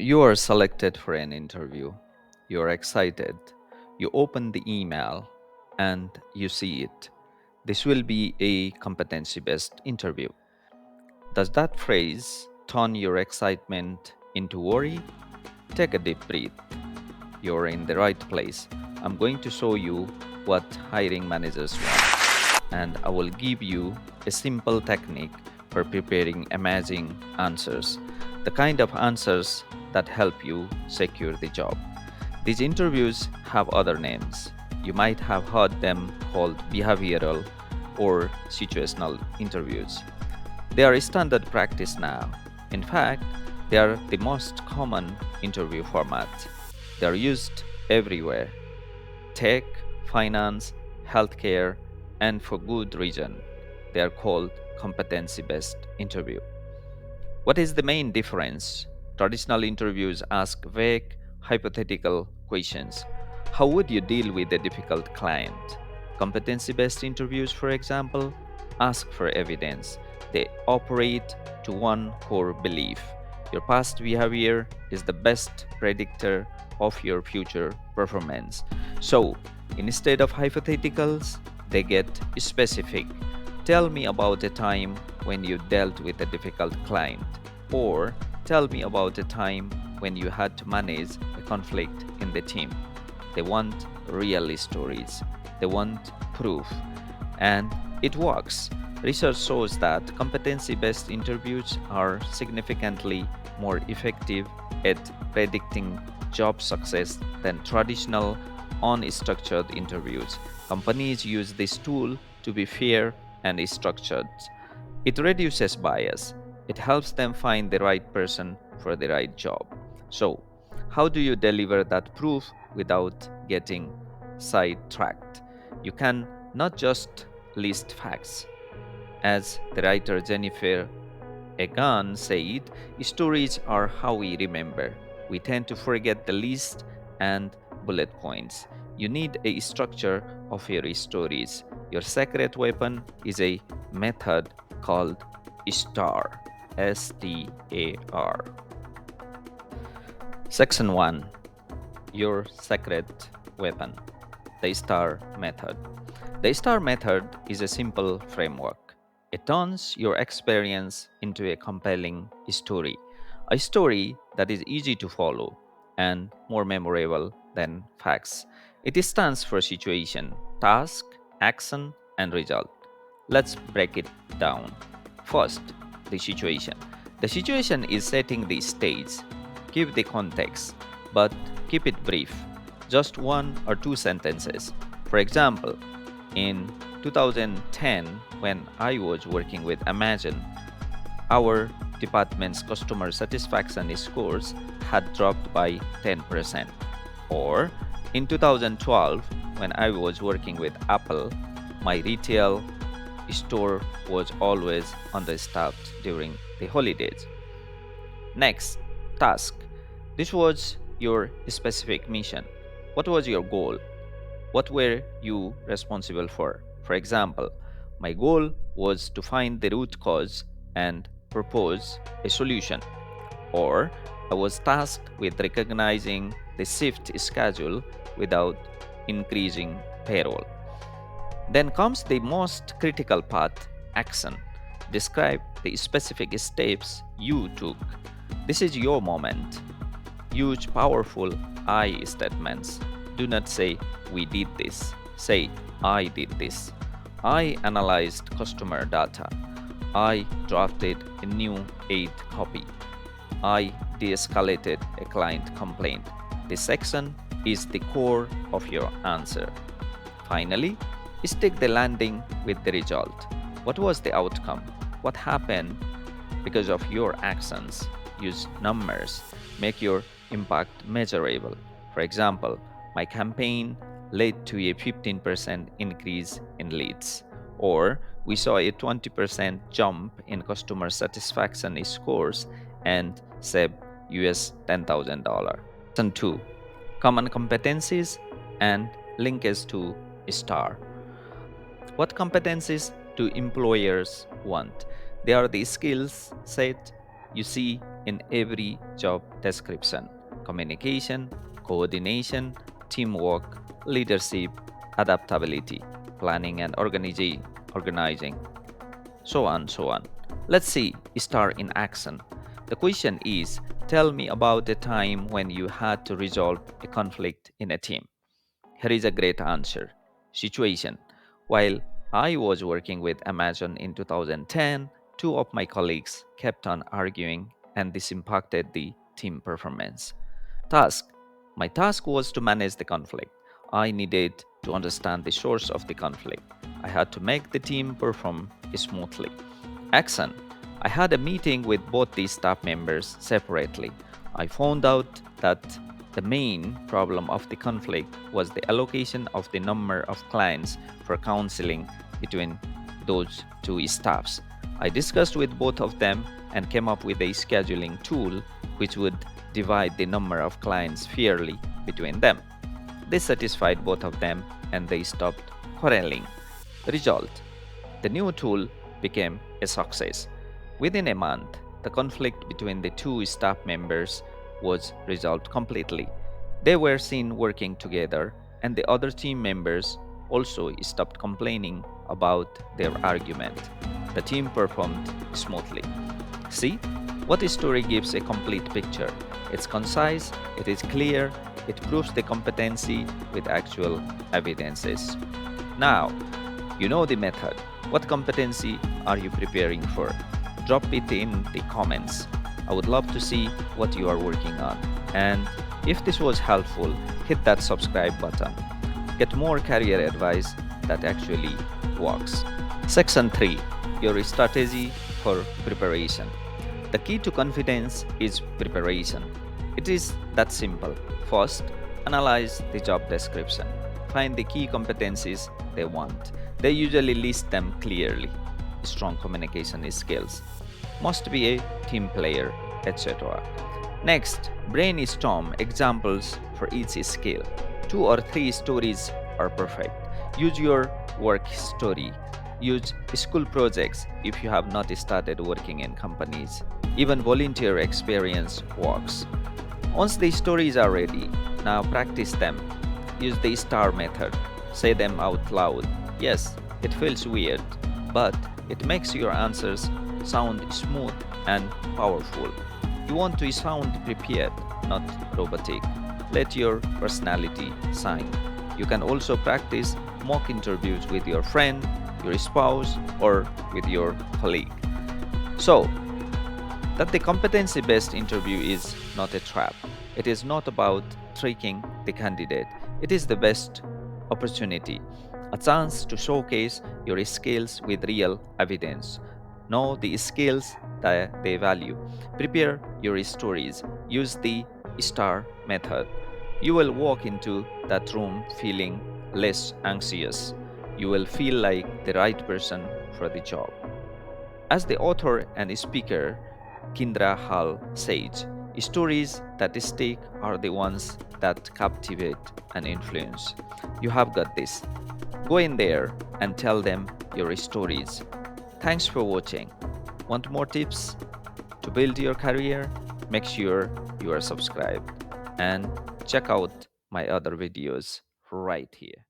You are selected for an interview. You are excited. You open the email and you see it. This will be a competency based interview. Does that phrase turn your excitement into worry? Take a deep breath. You're in the right place. I'm going to show you what hiring managers want, and I will give you a simple technique for preparing amazing answers, the kind of answers that help you secure the job. These interviews have other names. You might have heard them called behavioral or situational interviews. They are standard practice now. In fact, they are the most common interview format. They are used everywhere: tech, finance, healthcare, and for good reason. They are called competency based interview. What is the main difference? Traditional interviews ask vague, hypothetical questions. How would you deal with a difficult client? Competency based interviews, for example, ask for evidence. They operate to one core belief: your past behavior is the best predictor of your future performance. So, instead of hypotheticals, they get specific. Tell me about a time when you dealt with a difficult client, or tell me about a time when you had to manage a conflict in the team. They want real stories, they want proof, and it works. Research shows that competency based interviews are significantly more effective at predicting job success than traditional unstructured interviews. Companies use this tool to be fair and structured. It reduces bias. It helps them find the right person for the right job. So, how do you deliver that proof without getting sidetracked? You can not just list facts. As the writer Jennifer Egan said, stories are how we remember. We tend to forget the list and bullet points. You need a structure of your stories. Your secret weapon is a method called STAR. STAR. Section 1: Your secret weapon. The STAR method. The STAR method is a simple framework. It turns your experience into a compelling story, a story that is easy to follow and more memorable than facts. It stands for situation, task, action, and result. Let's break it down. First, the situation. The situation is setting the stage. Give the context, but keep it brief, just one or two sentences. For example, in 2010, when I was working with Amazon, our department's customer satisfaction scores had dropped by 10%. Or in 2012, when I was working with Apple, my retail store was always understaffed during the holidays. Next, task. This was your specific mission. What was your goal? What were you responsible for? For example, my goal was to find the root cause and propose a solution. Or I was tasked with recognizing the shift schedule without increasing payroll. Then comes the most critical part: action. Describe the specific steps you took. This is your moment. Use powerful I statements. Do not say, "We did this." Say, "I did this." I analyzed customer data. I drafted a new aid copy. I de escalated a client complaint. This section is the core of your answer. Finally, stick the landing with the result. What was the outcome? What happened because of your actions? Use numbers. Make your impact measurable. For example, my campaign led to a 15% increase in leads, or we saw a 20% jump in customer satisfaction scores and saved US $10,000. Lesson 2: Common competencies and linkage to STAR. What competencies do employers want? They are the skills set you see in every job description: communication, coordination, teamwork, leadership, adaptability, planning and organizing, so on, so on. Let's see star in action. The question is, tell me about a time when you had to resolve a conflict in a team. Here is a great answer. Situation: while I was working with Amazon in 2010, two of my colleagues kept on arguing, and this impacted the team performance. Task: my task was to manage the conflict. I needed to understand the source of the conflict. I had to make the team perform smoothly. Action: I had a meeting with both the staff members separately. I found out that the main problem of the conflict was the allocation of the number of clients for counseling between those two staffs. I discussed with both of them and came up with a scheduling tool which would divide the number of clients fairly between them. This satisfied both of them and they stopped quarreling. Result: the new tool became a success. Within a month, the conflict between the two staff members was resolved completely. They were seen working together, and the other team members also stopped complaining about their argument. The team performed smoothly. See, what story gives a complete picture? It's concise, it is clear, it proves the competency with actual evidences. Now, you know the method. What competency are you preparing for? Drop it in the comments. I would love to see what you are working on. And if this was helpful, hit that subscribe button. Get more career advice that actually works. Section 3: Your strategy for preparation. The key to confidence is preparation. It is that simple. First, analyze the job description. Find the key competencies they want. They usually list them clearly: strong communication skills, must be a team player, etc. Next, brainstorm examples for each skill. 2 or 3 stories are perfect. Use your work story. Use school projects if you have not started working in companies. Even volunteer experience works. Once the stories are ready, now practice them. Use the STAR method. Say them out loud. Yes, it feels weird, but it makes your answers sound smooth and powerful. You want to sound prepared, not robotic. Let your personality shine. You can also practice mock interviews with your friend, your spouse, or with your colleague. So, that the competency based interview is not a trap. It is not about tricking the candidate, it is the best opportunity, a chance to showcase your skills with real evidence. Know the skills that they value. Prepare your stories. Use the STAR method. You will walk into that room feeling less anxious. You will feel like the right person for the job. As the author and speaker Kindra Hall says, stories that stick are the ones that captivate and influence. You have got this. Go in there and tell them your stories. Thanks for watching. Want more tips to build your career? Make sure you are subscribed and check out my other videos right here.